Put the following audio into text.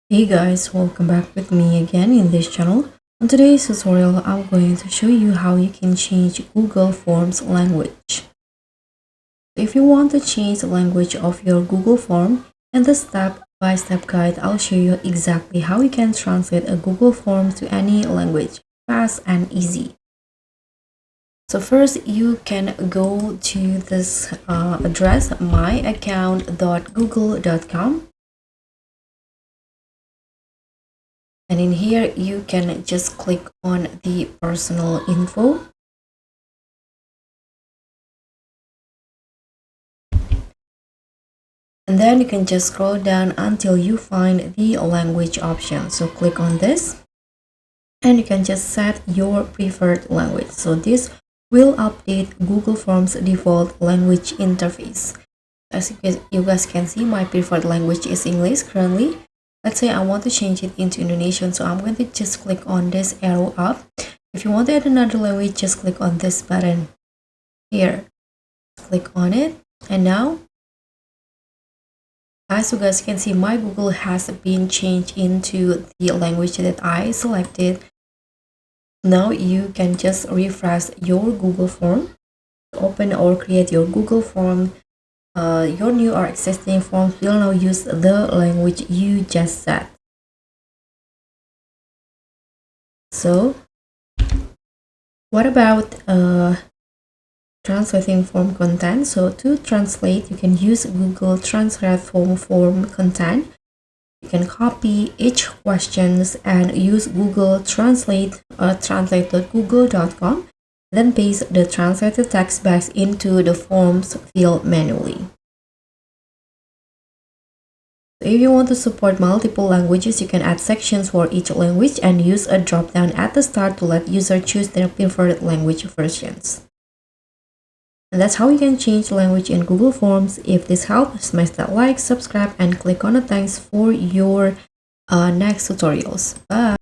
Hey guys, welcome back with me again in this channel. On today's tutorial, I'm going to show you how you can change Google Forms language. If you want to change the language of your Google form, in the step-by-step guide, I'll show you exactly how you can translate a Google form to any language, fast and easy. So first, you can go to this address, myaccount.google.com. And in here, you can just click on the personal info. And then you can just scroll down until you find the language option. So click on this and you can just set your preferred language. So this will update Google Forms default language interface. As you guys can see, my preferred language is English currently. Let's say I want to change it into Indonesian, so I'm going to just click on this arrow up. If you want to add another language, just click on this button here. Click on it, and now, as you guys can see, my Google has been changed into the language that I selected. Now you can just refresh your Google form, open or create your Google form. Your new or existing forms will now use the language you just set. So, what about translating form content? So to translate, you can use Google Translate form content. You can copy each questions and use Google Translate translate.google.com. Then paste the translated text back into the forms field manually. So if you want to support multiple languages, you can add sections for each language and use a drop-down at the start to let users choose their preferred language versions. And that's how you can change language in Google Forms. If this helped, smash that like, subscribe, and click on the thanks for your next tutorials. Bye!